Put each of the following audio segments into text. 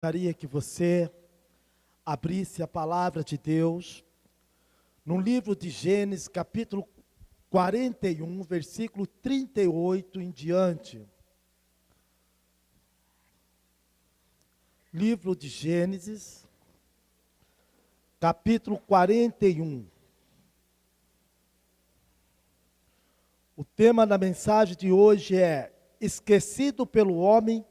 Gostaria que você abrisse a palavra de Deus no livro de Gênesis, capítulo 41, versículo 38 em diante. Livro de Gênesis, capítulo 41. O tema da mensagem de hoje é esquecido pelo homem,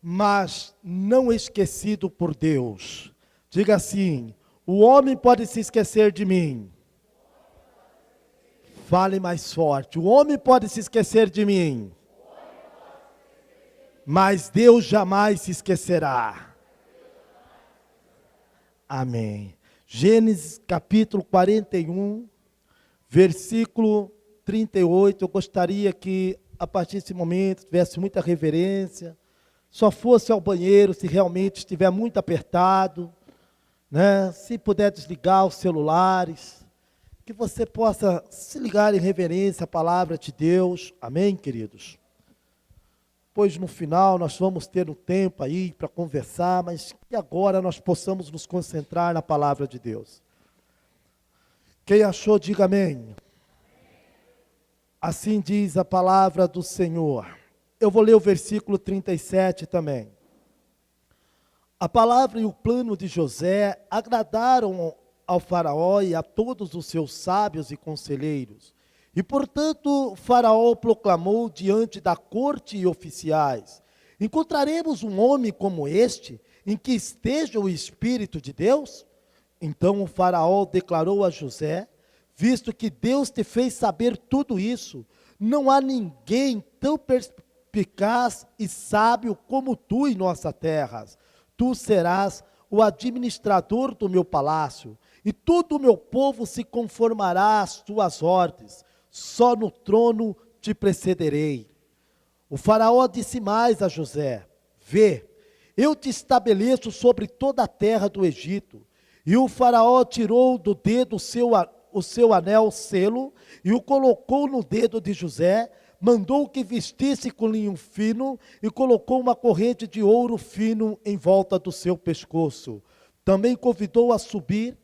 mas não esquecido por Deus. Diga assim: o homem pode se esquecer de mim. Fale mais forte. O homem pode se esquecer de mim, mas Deus jamais se esquecerá. Amém. Gênesis capítulo 41, versículo 38. Eu gostaria que a partir desse momento tivesse muita reverência, só fosse ao banheiro se realmente estiver muito apertado, né? Se puder desligar os celulares, que você possa se ligar em reverência à palavra de Deus. Amém, queridos? Pois no final nós vamos ter um tempo aí para conversar, mas que agora nós possamos nos concentrar na palavra de Deus. Quem achou, diga amém. Assim diz a palavra do Senhor. Eu vou ler o versículo 37 também. A palavra e o plano de José agradaram ao faraó e a todos os seus sábios e conselheiros. E, portanto, faraó proclamou diante da corte e oficiais: encontraremos um homem como este, em que esteja o Espírito de Deus? Então o faraó declarou a José: visto que Deus te fez saber tudo isso, não há ninguém tão perspicaz e sábio como tu em nossa terra. Tu serás o administrador do meu palácio, e todo o meu povo se conformará às tuas ordens. Só no trono te precederei. O faraó disse mais a José: vê, eu te estabeleço sobre toda a terra do Egito. E o faraó tirou do dedo o seu anel selo e o colocou no dedo de José, mandou que vestisse com linho fino e colocou uma corrente de ouro fino em volta do seu pescoço. Também convidou a subir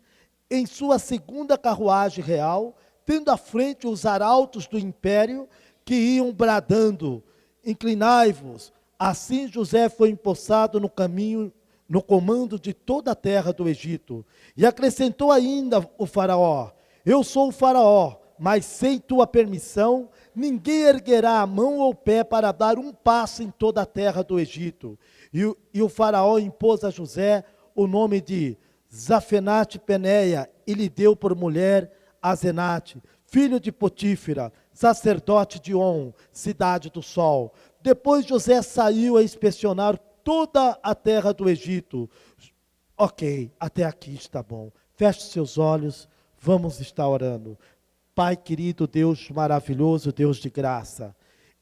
em sua segunda carruagem real, tendo à frente os arautos do império que iam bradando: inclinai-vos. Assim José foi empossado no caminho, no comando de toda a terra do Egito. E acrescentou ainda o faraó: eu sou o faraó, mas sem tua permissão, ninguém erguerá a mão ou pé para dar um passo em toda a terra do Egito. E o faraó impôs a José o nome de Zafenate-Peneia, e lhe deu por mulher Asenate, filho de Potífera, sacerdote de On, cidade do sol. Depois José saiu a inspecionar toda a terra do Egito. Ok, até aqui está bom. Feche seus olhos, vamos estar orando. Pai querido, Deus maravilhoso, Deus de graça,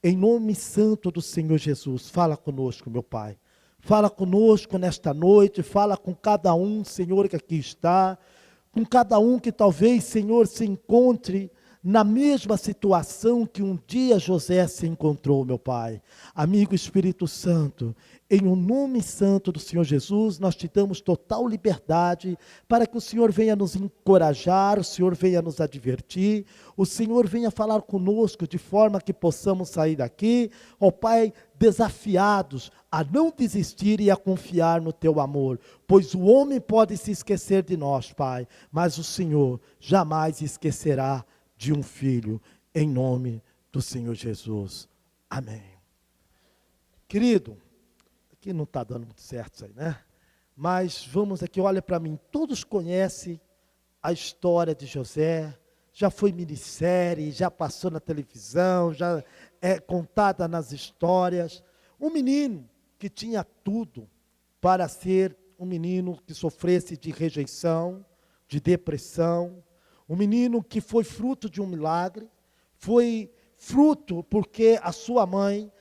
em nome santo do Senhor Jesus, fala conosco, meu Pai. Fala conosco nesta noite, fala com cada um, Senhor, que aqui está, com cada um que talvez, Senhor, se encontre na mesma situação que um dia José se encontrou, meu Pai. Amigo Espírito Santo, em o nome santo do Senhor Jesus, nós te damos total liberdade para que o Senhor venha nos encorajar, o Senhor venha nos advertir, o Senhor venha falar conosco de forma que possamos sair daqui, ó Pai, desafiados a não desistir e a confiar no teu amor, pois o homem pode se esquecer de nós, Pai, mas o Senhor jamais esquecerá de um filho, em nome do Senhor Jesus. Amém. Querido, aqui não está dando muito certo isso aí, né? Mas vamos aqui, olha para mim, todos conhecem a história de José, já foi minissérie, já passou na televisão, já é contada nas histórias. Um menino que tinha tudo para ser um menino que sofresse de rejeição, de depressão, um menino que foi fruto de um milagre, foi fruto porque a sua mãe,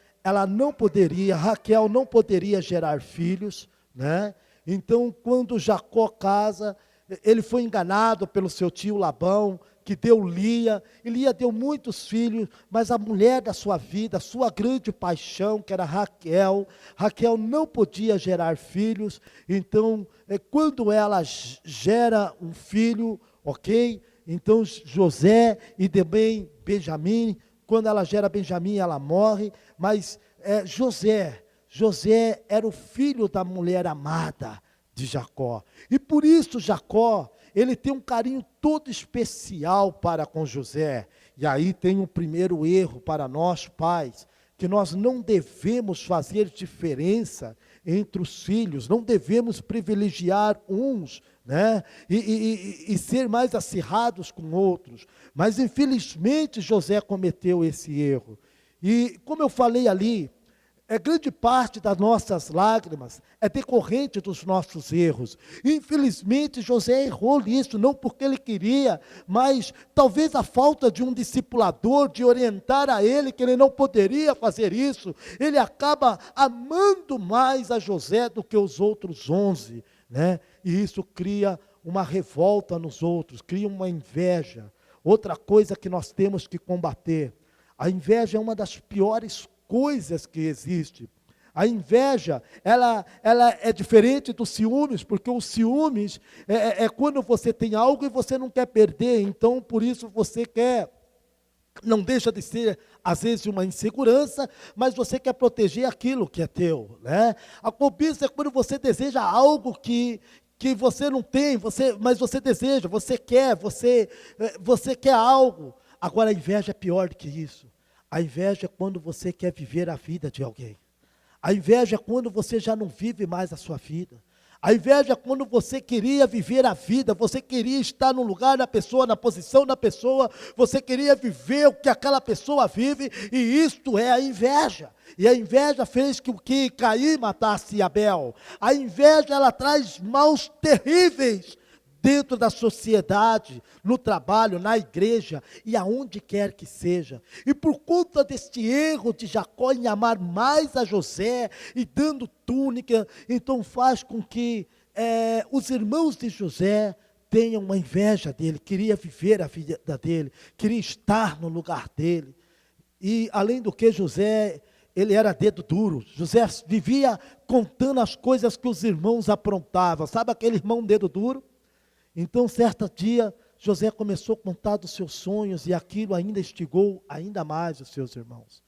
Raquel não poderia gerar filhos, né? Então, quando Jacó casa, ele foi enganado pelo seu tio Labão, que deu Lia, e Lia deu muitos filhos, mas a mulher da sua vida, sua grande paixão, que era Raquel, Raquel não podia gerar filhos, então, quando ela gera um filho, ok? Então, José e também Benjamim, quando ela gera Benjamim, ela morre, mas José era o filho da mulher amada de Jacó, e por isso Jacó, ele tem um carinho todo especial para com José. E aí tem um primeiro erro para nós pais, que nós não devemos fazer diferença entre os filhos, não devemos privilegiar uns, né? E ser mais acirrados com outros. Mas infelizmente José cometeu esse erro. E como eu falei ali, grande parte das nossas lágrimas é decorrente dos nossos erros. Infelizmente, José errou nisso, não porque ele queria, mas talvez a falta de um discipulador, de orientar a ele que ele não poderia fazer isso, ele acaba amando mais a José do que os outros 11, né? E isso cria uma revolta nos outros, cria uma inveja. Outra coisa que nós temos que combater, a inveja é uma das piores coisas que existe. A inveja, ela é diferente dos ciúmes, porque os ciúmes é quando você tem algo e você não quer perder, então por isso você quer, não deixa de ser às vezes uma insegurança, mas você quer proteger aquilo que é teu, né? A cobiça é quando você deseja algo que você não tem, mas você deseja, você quer algo. Agora a inveja é pior do que isso. A inveja é quando você quer viver a vida de alguém. A inveja é quando você já não vive mais a sua vida. A inveja é quando você queria viver a vida, você queria estar no lugar da pessoa, na posição da pessoa, você queria viver o que aquela pessoa vive, e isto é a inveja. E a inveja fez com que Caim matasse Abel. A inveja, ela traz maus terríveis dentro da sociedade, no trabalho, na igreja e aonde quer que seja. E por conta deste erro de Jacó em amar mais a José e dando túnica, então faz com que os irmãos de José tenham uma inveja dele, queria viver a vida dele, queria estar no lugar dele. E além do que José, ele era dedo duro. José vivia contando as coisas que os irmãos aprontavam. Sabe aquele irmão dedo duro? Então, certo dia, José começou a contar dos seus sonhos e aquilo ainda instigou ainda mais os seus irmãos.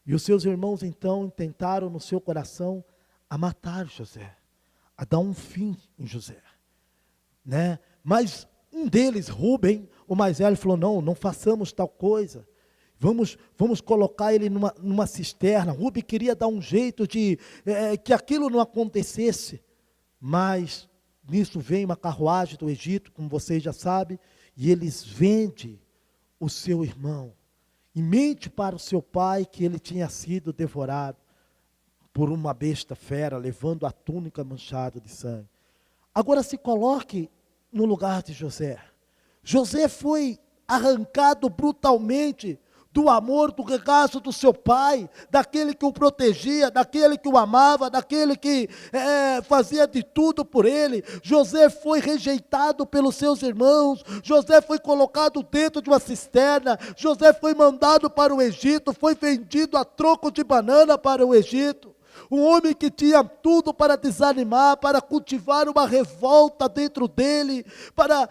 E os seus irmãos, então, tentaram no seu coração a matar José, a dar um fim em José, né? Mas um deles, Rubem, o mais velho, falou, não façamos tal coisa. Vamos colocar ele numa cisterna. Rubem queria dar um jeito de que aquilo não acontecesse, mas nisso vem uma carruagem do Egito, como vocês já sabem, e eles vendem o seu irmão, e mente para o seu pai que ele tinha sido devorado por uma besta fera, levando a túnica manchada de sangue. Agora se coloque no lugar de José. José foi arrancado brutalmente do amor, do regaço do seu pai, daquele que o protegia, daquele que o amava, daquele que fazia de tudo por ele. José foi rejeitado pelos seus irmãos, José foi colocado dentro de uma cisterna, José foi mandado para o Egito, foi vendido a troco de banana para o Egito. Um homem que tinha tudo para desanimar, para cultivar uma revolta dentro dele, para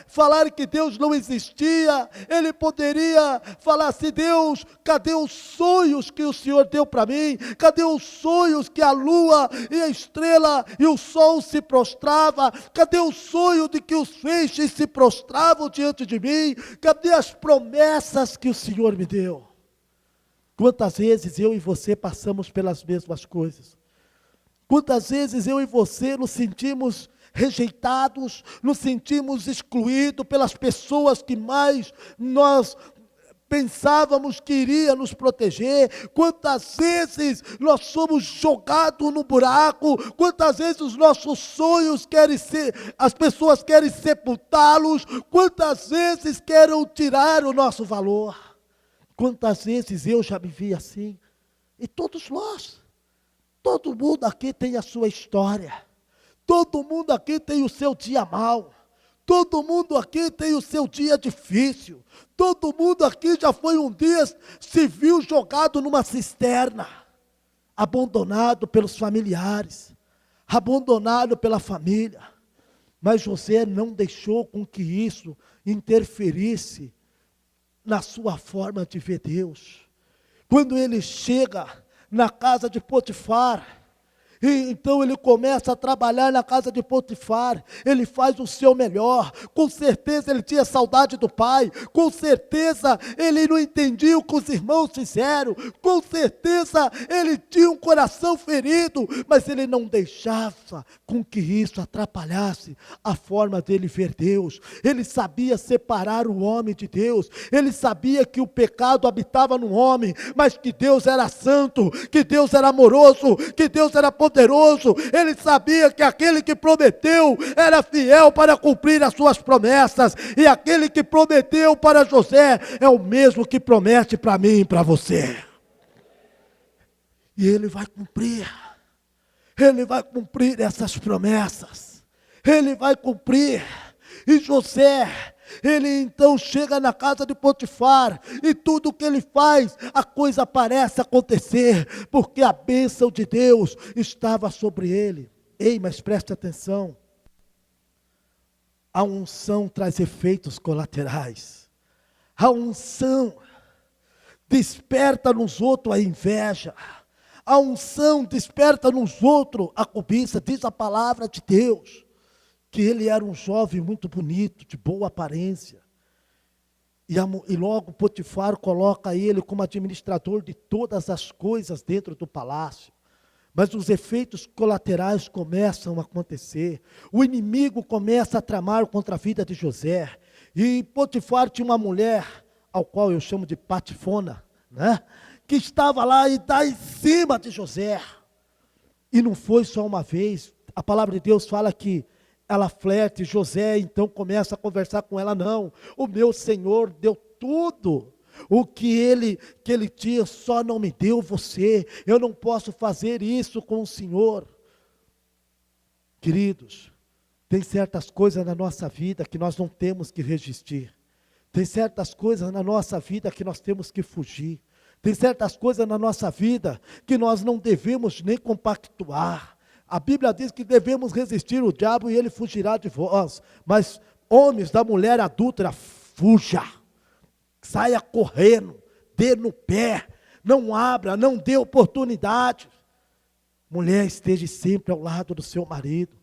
falar que Deus não existia. Ele poderia falar assim, Deus, cadê os sonhos que o Senhor deu para mim? Cadê os sonhos que a lua e a estrela e o sol se prostrava? Cadê o sonho de que os feixes se prostravam diante de mim? Cadê as promessas que o Senhor me deu? Quantas vezes eu e você passamos pelas mesmas coisas? Quantas vezes eu e você nos sentimos rejeitados, nos sentimos excluídos pelas pessoas que mais nós pensávamos que iria nos proteger? Quantas vezes nós somos jogados no buraco? Quantas vezes os nossos sonhos as pessoas querem sepultá-los? Quantas vezes querem tirar o nosso valor? Quantas vezes eu já me vi assim? E todos nós, todo mundo aqui tem a sua história, todo mundo aqui tem o seu dia mau, Todo mundo aqui tem o seu dia difícil. Todo mundo aqui já foi um dia, se viu jogado numa cisterna, abandonado pelos familiares, abandonado pela família. Mas José não deixou com que isso interferisse na sua forma de ver Deus. Quando ele chega na casa de Potifar, e então ele começa a trabalhar na casa de Potifar, ele faz o seu melhor, com certeza ele tinha saudade do pai, com certeza ele não entendia o que os irmãos fizeram, com certeza ele tinha um coração ferido, mas ele não deixava com que isso atrapalhasse a forma dele ver Deus. Ele sabia separar o homem de Deus, ele sabia que o pecado habitava no homem, mas que Deus era santo, que Deus era amoroso, que Deus era poderoso. Ele sabia que aquele que prometeu era fiel para cumprir as suas promessas, e aquele que prometeu para José é o mesmo que promete para mim e para você, e ele vai cumprir essas promessas, ele vai cumprir. E José, ele então chega na casa de Potifar, e tudo que ele faz, a coisa parece acontecer, porque a bênção de Deus estava sobre ele. Ei, mas preste atenção, a unção traz efeitos colaterais, a unção desperta nos outros a inveja, a unção desperta nos outros a cobiça. Diz a palavra de Deus que ele era um jovem muito bonito, de boa aparência. E logo Potifar coloca ele como administrador de todas as coisas dentro do palácio. Mas os efeitos colaterais começam a acontecer. O inimigo começa a tramar contra a vida de José. E Potifar tinha uma mulher, ao qual eu chamo de Patifona, né? Que estava lá e está em cima de José. E não foi só uma vez. A palavra de Deus fala que ela flerte, José então começa a conversar com ela. Não, o meu Senhor deu tudo, o que ele tinha, só não me deu você, eu não posso fazer isso com o Senhor. Queridos, tem certas coisas na nossa vida que nós não temos que resistir, tem certas coisas na nossa vida que nós temos que fugir, tem certas coisas na nossa vida que nós não devemos nem compactuar. A Bíblia diz que devemos resistir o diabo e ele fugirá de vós. Mas homens da mulher adúltera, fuja, saia correndo, dê no pé, não abra, não dê oportunidade. Mulher, esteja sempre ao lado do seu marido,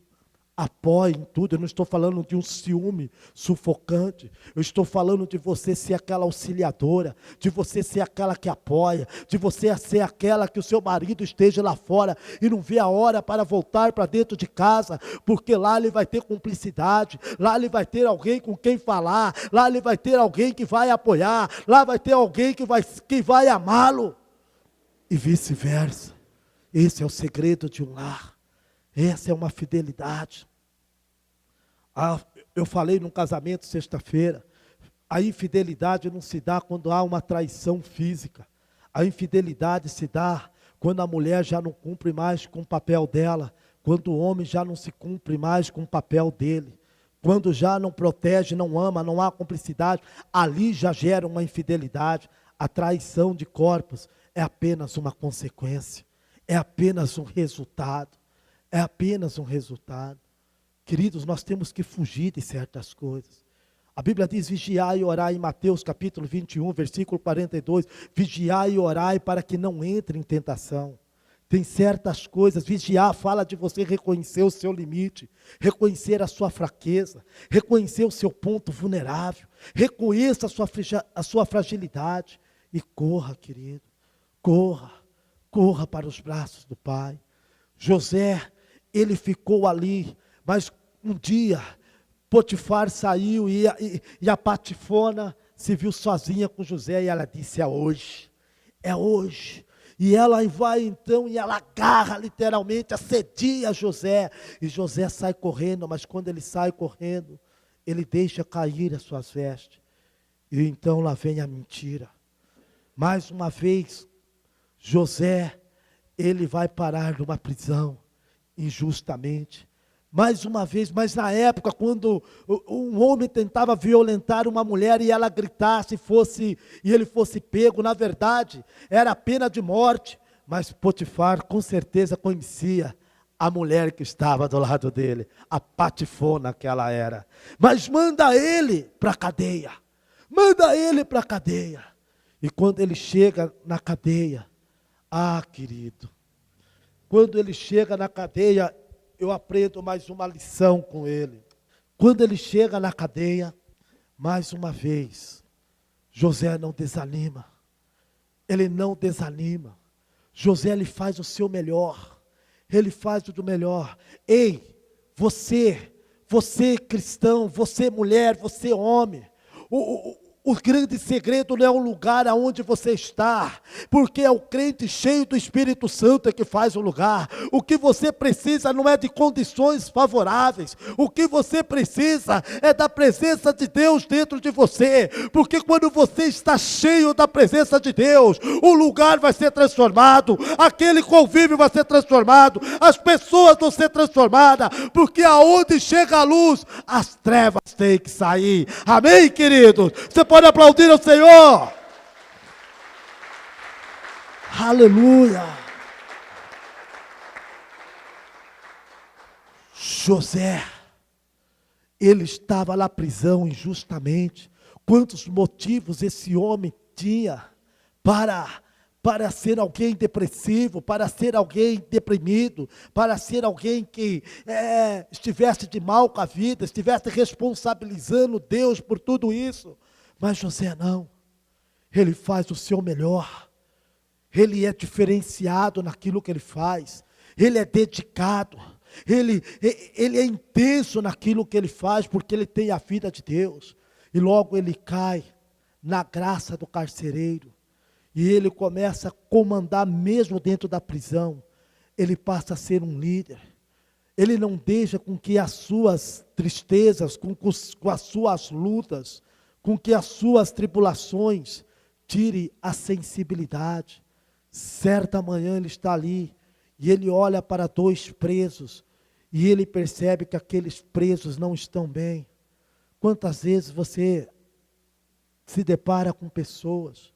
apoie em tudo. Eu não estou falando de um ciúme sufocante, eu estou falando de você ser aquela auxiliadora, de você ser aquela que apoia, de você ser aquela que o seu marido esteja lá fora e não vê a hora para voltar para dentro de casa, porque lá ele vai ter cumplicidade, lá ele vai ter alguém com quem falar, lá ele vai ter alguém que vai apoiar, lá vai ter alguém que vai amá-lo, e vice-versa. Esse é o segredo de um lar, essa é uma fidelidade. Eu falei num casamento sexta-feira, a infidelidade não se dá quando há uma traição física, a infidelidade se dá quando a mulher já não cumpre mais com o papel dela, quando o homem já não se cumpre mais com o papel dele, quando já não protege, não ama, não há cumplicidade, ali já gera uma infidelidade. A traição de corpos é apenas uma consequência, é apenas um resultado, é apenas um resultado. Queridos, nós temos que fugir de certas coisas. A Bíblia diz: vigiai e orai, em Mateus capítulo 21, versículo 42, vigiai e orai para que não entre em tentação. Tem certas coisas, vigiar fala de você reconhecer o seu limite, reconhecer a sua fraqueza, reconhecer o seu ponto vulnerável, reconheça a sua fragilidade, e corra, querido, corra para os braços do Pai. José, ele ficou ali, mas um dia Potifar saiu e a Patifona se viu sozinha com José, e ela disse: é hoje, e ela vai então, e ela agarra literalmente, assedia José, e José sai correndo, mas quando ele sai correndo, ele deixa cair as suas vestes, e então lá vem a mentira. Mais uma vez, José, ele vai parar numa prisão, injustamente, Mais uma vez, mas na época, quando um homem tentava violentar uma mulher e ela gritasse e ele fosse pego, na verdade, era a pena de morte. Mas Potifar com certeza conhecia a mulher que estava do lado dele, a patifona que ela era. Mas manda ele para a cadeia, manda ele para a cadeia. E quando ele chega na cadeia, querido, quando ele chega na cadeia, eu aprendo mais uma lição com ele. Quando ele chega na cadeia, mais uma vez, José não desanima. Ele não desanima. José, ele faz o seu melhor. Ele faz o do melhor. Ei, você cristão, você mulher, você homem. O grande segredo não é o lugar aonde você está, porque é o crente cheio do Espírito Santo que faz o lugar. O que você precisa não é de condições favoráveis, o que você precisa é da presença de Deus dentro de você, porque quando você está cheio da presença de Deus, o lugar vai ser transformado, aquele convívio vai ser transformado, as pessoas vão ser transformadas, porque aonde chega a luz, as trevas têm que sair. Amém, queridos? Você pode aplaudir ao Senhor. Aleluia. José, ele estava na prisão injustamente. Quantos motivos esse homem tinha para ser alguém depressivo, para ser alguém deprimido, para ser alguém que estivesse de mal com a vida, estivesse responsabilizando Deus por tudo isso. Mas José não, ele faz o seu melhor, ele é diferenciado naquilo que ele faz, ele é dedicado, ele é intenso naquilo que ele faz, porque ele tem a vida de Deus, e logo ele cai na graça do carcereiro, e ele começa a comandar mesmo dentro da prisão, ele passa a ser um líder, ele não deixa com que as suas tristezas, com as suas lutas, com que as suas tribulações tire a sensibilidade. Certa manhã ele está ali, e ele olha para 2 presos, e ele percebe que aqueles presos não estão bem. Quantas vezes você se depara com pessoas,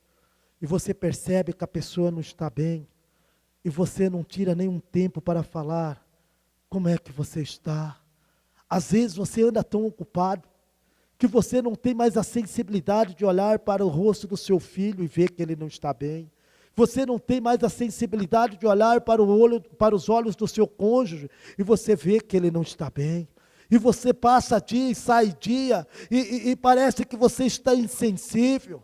e você percebe que a pessoa não está bem, e você não tira nenhum tempo para falar, como é que você está? Às vezes você anda tão ocupado, que você não tem mais a sensibilidade de olhar para o rosto do seu filho e ver que ele não está bem. Você não tem mais a sensibilidade de olhar para os olhos do seu cônjuge e você vê que ele não está bem. E você passa dia e sai dia e parece que você está insensível.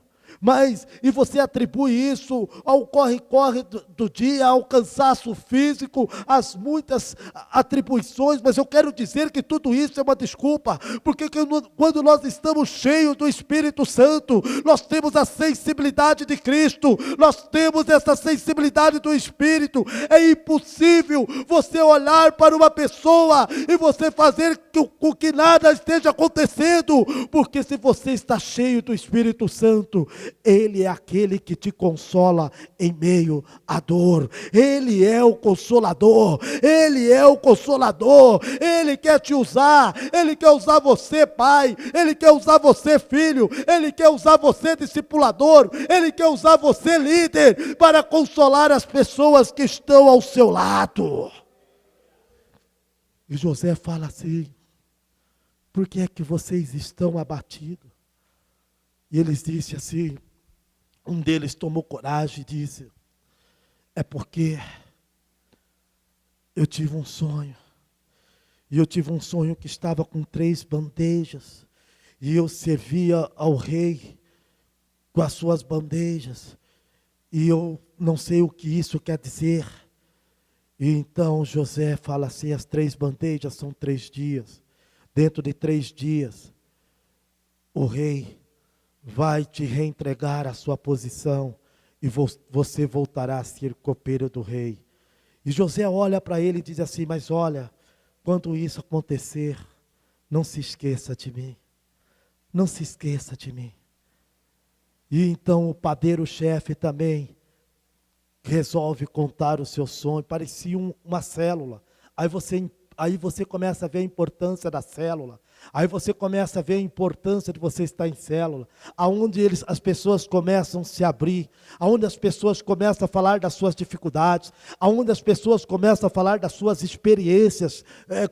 E você atribui isso ao corre-corre do dia, ao cansaço físico, às muitas atribuições, mas eu quero dizer que tudo isso é uma desculpa, porque quando nós estamos cheios do Espírito Santo, nós temos a sensibilidade de Cristo, nós temos essa sensibilidade do Espírito. É impossível você olhar para uma pessoa e você fazer com que nada esteja acontecendo, porque se você está cheio do Espírito Santo, Ele é aquele que te consola em meio à dor. Ele é o consolador. Ele é o consolador. Ele quer te usar. Ele quer usar você, pai. Ele quer usar você, filho. Ele quer usar você, discipulador. Ele quer usar você, líder, para consolar as pessoas que estão ao seu lado. E José fala assim: por que é que vocês estão abatidos? E eles disseram assim, um deles tomou coragem e disse: é porque eu tive um sonho, e eu tive um sonho que estava com 3 bandejas, e eu servia ao rei com as suas bandejas, e eu não sei o que isso quer dizer. E então José fala assim: as 3 bandejas são 3 dias, dentro de 3 dias, o rei vai te reentregar a sua posição e você voltará a ser copeiro do rei. E José olha para ele e diz assim: mas olha, quando isso acontecer, não se esqueça de mim, não se esqueça de mim. E então o padeiro-chefe também resolve contar o seu sonho, parecia uma célula. Aí você começa a ver a importância da célula. Aí você começa a ver a importância de você estar em célula. Aonde as pessoas começam a se abrir. Aonde as pessoas começam a falar das suas dificuldades. Aonde as pessoas começam a falar das suas experiências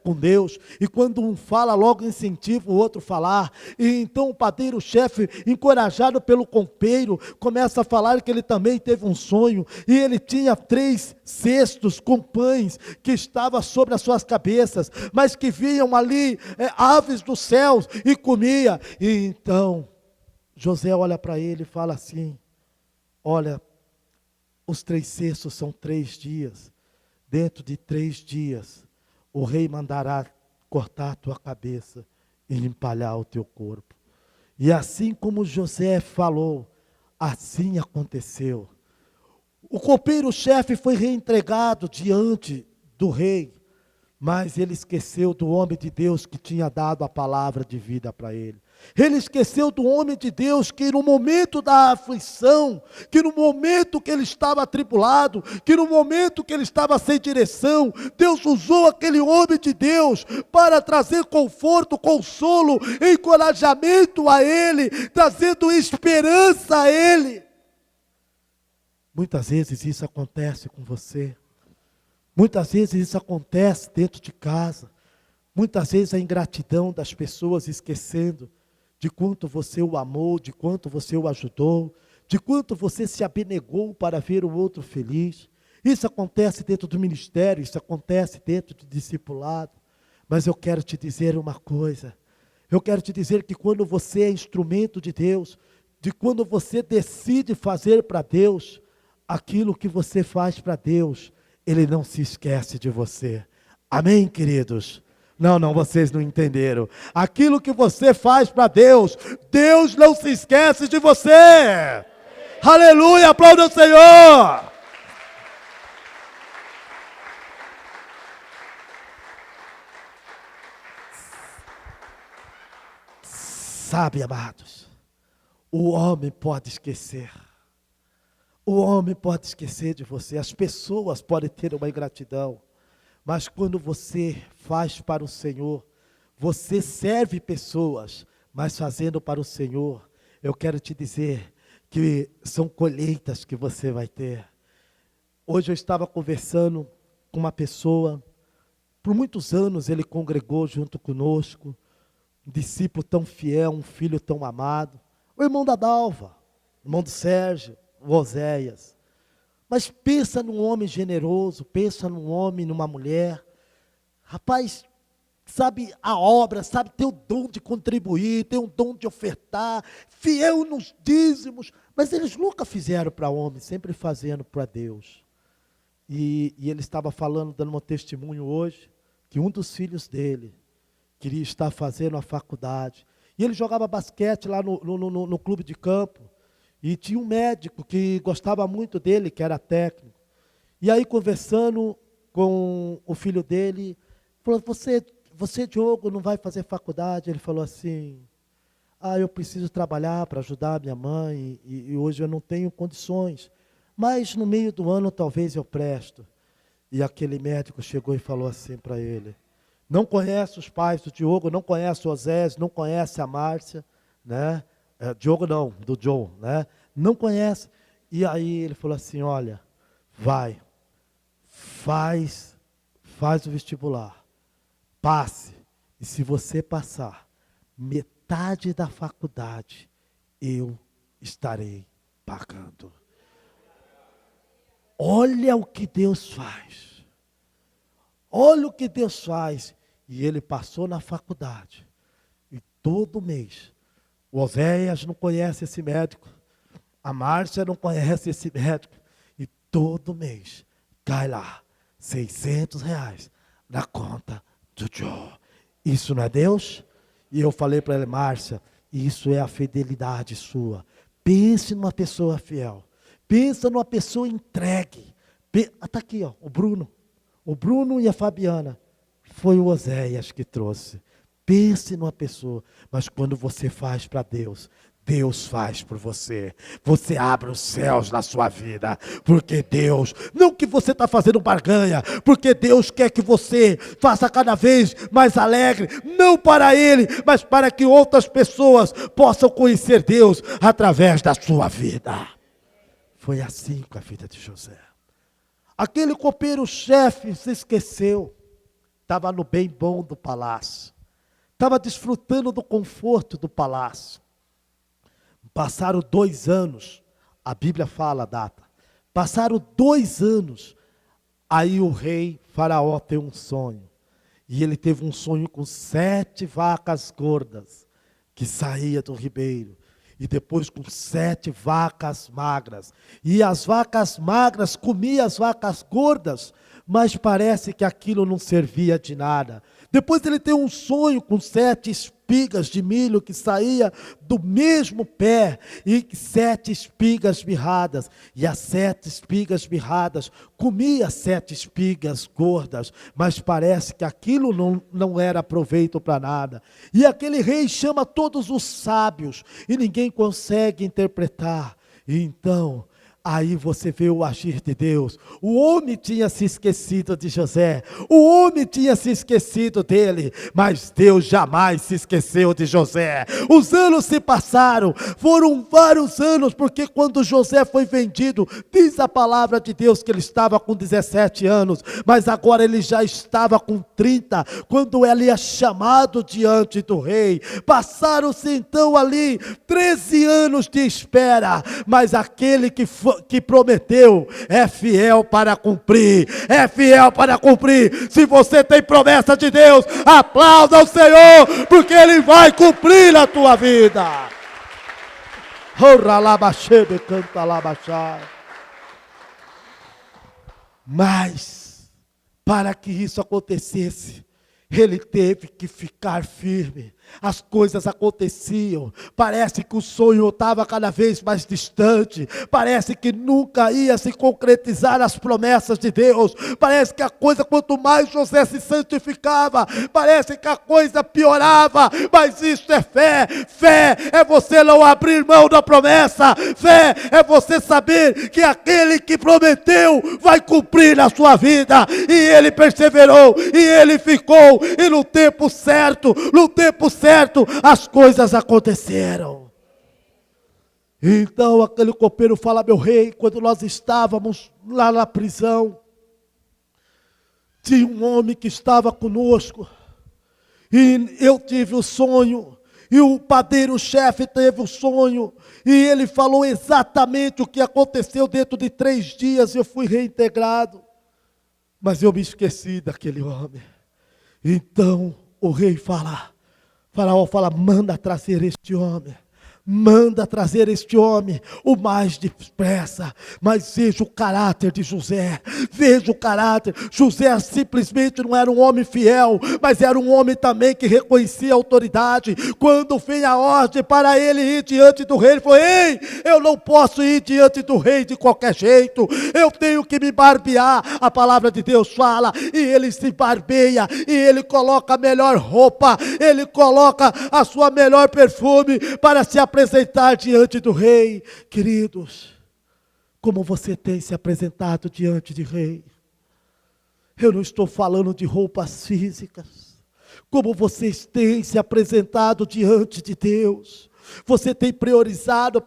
com Deus. E quando um fala, logo incentiva o outro a falar. E então o padeiro-chefe, encorajado pelo copeiro, começa a falar que ele também teve um sonho. E ele tinha 3 cestos com pães que estavam sobre as suas cabeças, mas que vinham ali aves dos céus e comia. E então José olha para ele e fala assim: olha, os 3 cestos são 3 dias. Dentro de 3 dias o rei mandará cortar a tua cabeça e empalhar o teu corpo. E assim como José falou, assim aconteceu. O copeiro-chefe foi reentregado diante do rei, mas ele esqueceu do homem de Deus que tinha dado a palavra de vida para ele. Ele esqueceu do homem de Deus que no momento da aflição, que no momento que ele estava atribulado, que no momento que ele estava sem direção, Deus usou aquele homem de Deus para trazer conforto, consolo, encorajamento a ele, trazendo esperança a ele. Muitas vezes isso acontece com você. Muitas vezes isso acontece dentro de casa. Muitas vezes a ingratidão das pessoas esquecendo de quanto você o amou, de quanto você o ajudou, de quanto você se abnegou para ver o outro feliz. Isso acontece dentro do ministério, isso acontece dentro do discipulado. Mas eu quero te dizer uma coisa. Eu quero te dizer que quando você é instrumento de Deus, de quando você decide fazer para Deus, aquilo que você faz para Deus, Ele não se esquece de você. Amém, queridos? Não, vocês não entenderam. Aquilo que você faz para Deus, Deus não se esquece de você. Aleluia, aplauda o Senhor. Sabe, amados, o homem pode esquecer. O homem pode esquecer de você, as pessoas podem ter uma ingratidão, mas quando você faz para o Senhor, você serve pessoas, mas fazendo para o Senhor, eu quero te dizer que são colheitas que você vai ter. Hoje eu estava conversando com uma pessoa, por muitos anos ele congregou junto conosco, um discípulo tão fiel, um filho tão amado, o irmão da Dalva, o irmão do Sérgio, o Oséias. Mas pensa num homem generoso, pensa num homem, numa mulher. Rapaz, sabe a obra, sabe ter o dom de contribuir, ter o dom de ofertar, fiel nos dízimos, mas eles nunca fizeram para homem, sempre fazendo para Deus. E ele estava falando, dando um testemunho hoje, que um dos filhos dele queria estar fazendo a faculdade. E ele jogava basquete lá no clube de campo. E tinha um médico que gostava muito dele, que era técnico. E aí, conversando com o filho dele, falou: você, Diogo, não vai fazer faculdade? Ele falou assim: eu preciso trabalhar para ajudar minha mãe, e hoje eu não tenho condições. Mas no meio do ano talvez eu presto. E aquele médico chegou e falou assim para ele: não conhece os pais do Diogo, não conhece o Osés, não conhece a Márcia, né? Diogo não, do John, né? Não conhece. E aí ele falou assim: olha, vai, faz o vestibular, passe, e se você passar, metade da faculdade eu estarei pagando. Olha o que Deus faz. Olha o que Deus faz. E ele passou na faculdade. E todo mês, o Oséias não conhece esse médico, a Márcia não conhece esse médico, e todo mês cai lá R$ 600 na conta do Joe. Isso não é Deus? E eu falei para ele: Márcia, isso é a fidelidade sua. Pense numa pessoa fiel, pensa numa pessoa entregue. Está aqui, ó, o Bruno e a Fabiana, foi o Oséias que trouxe. Pense numa pessoa, mas quando você faz para Deus, Deus faz por você. Você abre os céus na sua vida, porque Deus, não que você está fazendo barganha, porque Deus quer que você faça cada vez mais alegre, não para Ele, mas para que outras pessoas possam conhecer Deus através da sua vida. Foi assim com a vida de José. Aquele copeiro-chefe se esqueceu, estava no bem bom do palácio, estava desfrutando do conforto do palácio. Passaram 2 anos, a Bíblia fala a data, passaram 2 anos, aí o rei Faraó tem um sonho, e ele teve um sonho com 7 vacas gordas, que saía do ribeiro, e depois com 7 vacas magras, e as vacas magras comiam as vacas gordas, mas parece que aquilo não servia de nada. Depois ele tem um sonho com 7 espigas de milho que saía do mesmo pé, e 7 espigas mirradas, e as 7 espigas mirradas comia 7 espigas gordas, mas parece que aquilo não era proveito para nada. E aquele rei chama todos os sábios, e ninguém consegue interpretar. E então, aí você vê o agir de Deus. O homem tinha se esquecido de José, o homem tinha se esquecido dele, mas Deus jamais se esqueceu de José. Os anos se passaram, foram vários anos, porque quando José foi vendido, diz a palavra de Deus que ele estava com 17 anos, mas agora ele já estava com 30, quando ele é chamado diante do rei. Passaram-se então ali 13 anos de espera, mas aquele que prometeu é fiel para cumprir, é fiel para cumprir. Se você tem promessa de Deus, aplauda o Senhor, porque Ele vai cumprir na tua vida. Mas, para que isso acontecesse, ele teve que ficar firme. As coisas aconteciam, parece que o sonho estava cada vez mais distante, parece que nunca ia se concretizar as promessas de Deus, parece que a coisa, quanto mais José se santificava, parece que a coisa piorava. Mas isso é fé. Fé é você não abrir mão da promessa, fé é você saber que aquele que prometeu vai cumprir na sua vida, e ele perseverou, e ele ficou, e no tempo certo, as coisas aconteceram. Então aquele copeiro fala: meu rei, quando nós estávamos lá na prisão, tinha um homem que estava conosco, e eu tive o sonho, e o padeiro-chefe teve o sonho, e ele falou exatamente o que aconteceu. Dentro de 3 dias eu fui reintegrado, mas eu me esqueci daquele homem. Então o rei Faraó fala: manda trazer este homem. Manda trazer este homem o mais depressa. Mas veja o caráter de José. Veja o caráter. José simplesmente não era um homem fiel, mas era um homem também que reconhecia a autoridade. Quando vem a ordem para ele ir diante do rei, ele falou: ei, eu não posso ir diante do rei de qualquer jeito. Eu tenho que me barbear. A palavra de Deus fala, e ele se barbeia, e ele coloca a melhor roupa, ele coloca a sua melhor perfume para se apresentar diante do rei. Queridos, como você tem se apresentado diante de rei? Eu não estou falando de roupas físicas. Como vocês têm se apresentado diante de Deus? Você tem priorizado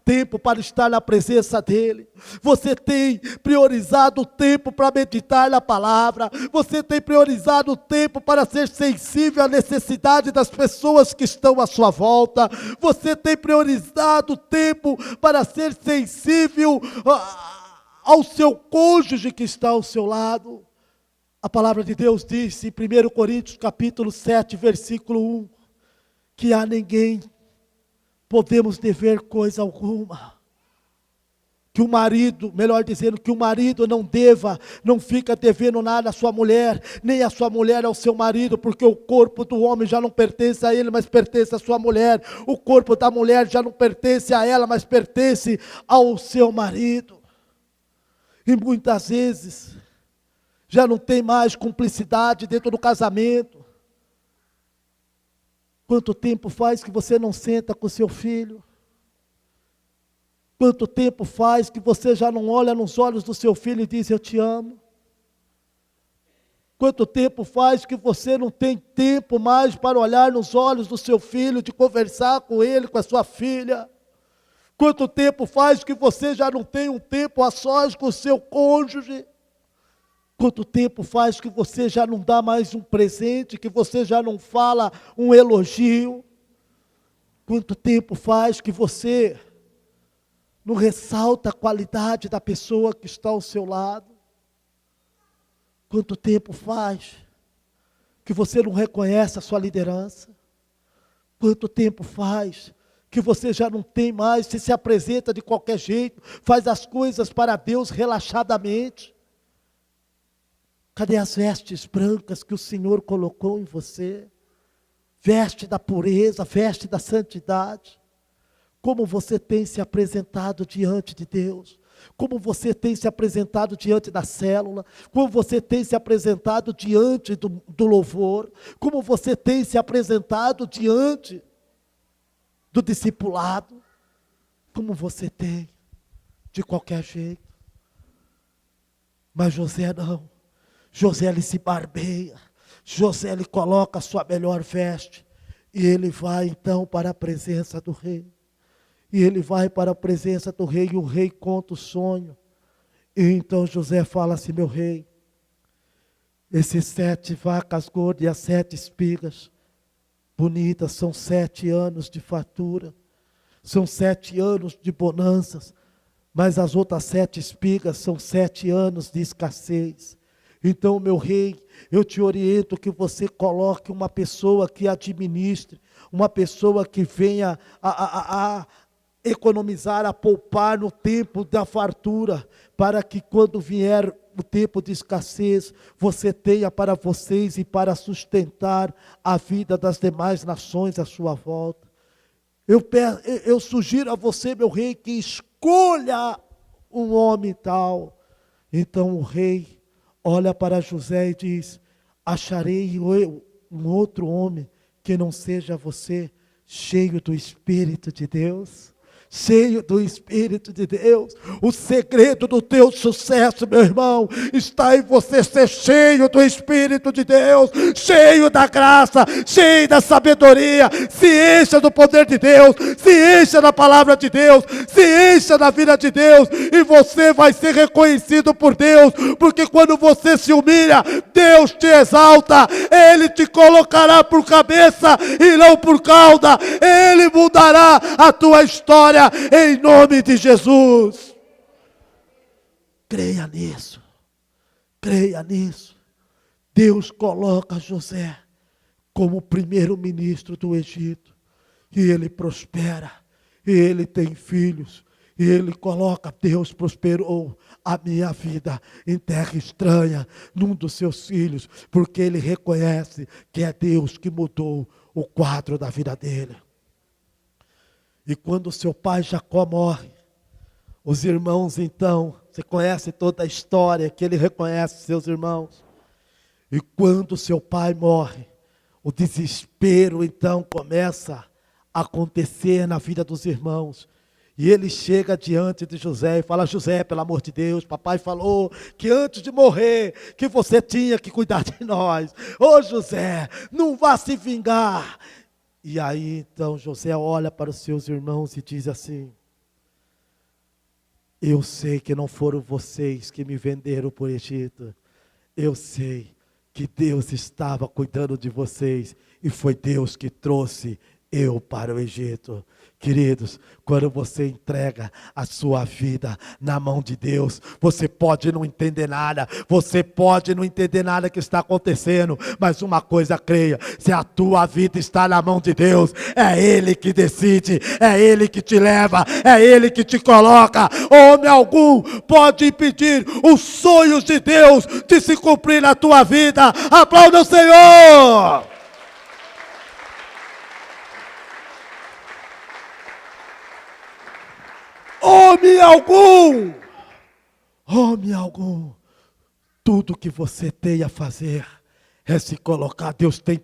tempo para estar na presença dEle? Você tem priorizado o tempo para meditar na palavra? Você tem priorizado o tempo para ser sensível à necessidade das pessoas que estão à sua volta? Você tem priorizado o tempo para ser sensível ao seu cônjuge que está ao seu lado? A palavra de Deus diz em 1 Coríntios capítulo 7, versículo 1, que a ninguém podemos dever coisa alguma. Que o marido, melhor dizendo, que o marido não fica devendo nada à sua mulher, nem a sua mulher ao seu marido, porque o corpo do homem já não pertence a ele, mas pertence à sua mulher. O corpo da mulher já não pertence a ela, mas pertence ao seu marido. E muitas vezes já não tem mais cumplicidade dentro do casamento. Quanto tempo faz que você não senta com seu filho? Quanto tempo faz que você já não olha nos olhos do seu filho e diz: eu te amo? Quanto tempo faz que você não tem tempo mais para olhar nos olhos do seu filho, de conversar com ele, com a sua filha? Quanto tempo faz que você já não tem um tempo a sós com o seu cônjuge? Quanto tempo faz que você já não dá mais um presente, que você já não fala um elogio? Quanto tempo faz que você não ressalta a qualidade da pessoa que está ao seu lado? Quanto tempo faz que você não reconhece a sua liderança? Quanto tempo faz que você já não tem mais, você se apresenta de qualquer jeito, faz as coisas para Deus relaxadamente? Cadê as vestes brancas que o Senhor colocou em você? Veste da pureza, veste da santidade. Como você tem se apresentado diante de Deus? Como você tem se apresentado diante da célula? Como você tem se apresentado diante do louvor? Como você tem se apresentado diante do discipulado? Como você tem? De qualquer jeito. Mas José não. José ele se barbeia. José ele coloca a sua melhor veste. E ele vai então para a presença do rei. E ele vai para a presença do rei, e o rei conta o sonho. E então José fala assim: meu rei, esses 7 vacas gordas e as 7 espigas bonitas, são 7 anos de fartura, são 7 anos de bonanças, mas as outras 7 espigas são 7 anos de escassez. Então, meu rei, eu te oriento que você coloque uma pessoa que administre, uma pessoa que venha a economizar, a poupar no tempo da fartura, para que quando vier o tempo de escassez, você tenha para vocês e para sustentar a vida das demais nações à sua volta. Eu sugiro a você, meu rei, que escolha um homem tal. Então o rei olha para José e diz: acharei um outro homem que não seja você, cheio do Espírito de Deus? Cheio do Espírito de Deus. O segredo do teu sucesso, meu irmão, está em você ser cheio do Espírito de Deus, cheio da graça, cheio da sabedoria. Se encha do poder de Deus, se encha da palavra de Deus, se encha da vida de Deus, e você vai ser reconhecido por Deus, porque quando você se humilha, Deus te exalta. Ele te colocará por cabeça e não por cauda. Ele mudará a tua história em nome de Jesus. Creia nisso. Creia nisso. Deus coloca José como primeiro-ministro do Egito. E ele prospera. E ele tem filhos. E ele coloca: Deus prosperou a minha vida em terra estranha, num dos seus filhos. Porque ele reconhece que é Deus que mudou o quadro da vida dele. E quando seu pai Jacó morre, os irmãos então, você conhece toda a história, que ele reconhece seus irmãos. E quando seu pai morre, o desespero então começa a acontecer na vida dos irmãos. E ele chega diante de José e fala: José, pelo amor de Deus, papai falou que antes de morrer, que você tinha que cuidar de nós. Ô José, não vá se vingar. E aí então José olha para os seus irmãos e diz assim: eu sei que não foram vocês que me venderam para o Egito. Eu sei que Deus estava cuidando de vocês e foi Deus que trouxe eu para o Egito. Queridos, quando você entrega a sua vida na mão de Deus, você pode não entender nada, você pode não entender nada que está acontecendo, mas uma coisa creia: se a tua vida está na mão de Deus, é Ele que decide, é Ele que te leva, é Ele que te coloca. Homem algum pode impedir os sonhos de Deus de se cumprir na tua vida. Aplauda o Senhor! Homem algum, tudo que você tem a fazer é se colocar. Deus tem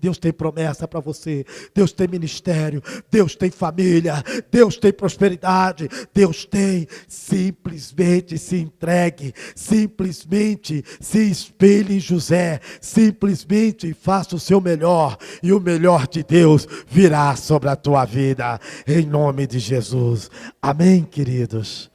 Deus tem promessa para você, Deus tem ministério, Deus tem família, Deus tem prosperidade, Deus tem. Simplesmente se entregue, simplesmente se espelhe em José, simplesmente faça o seu melhor, e o melhor de Deus virá sobre a tua vida, em nome de Jesus. Amém, queridos?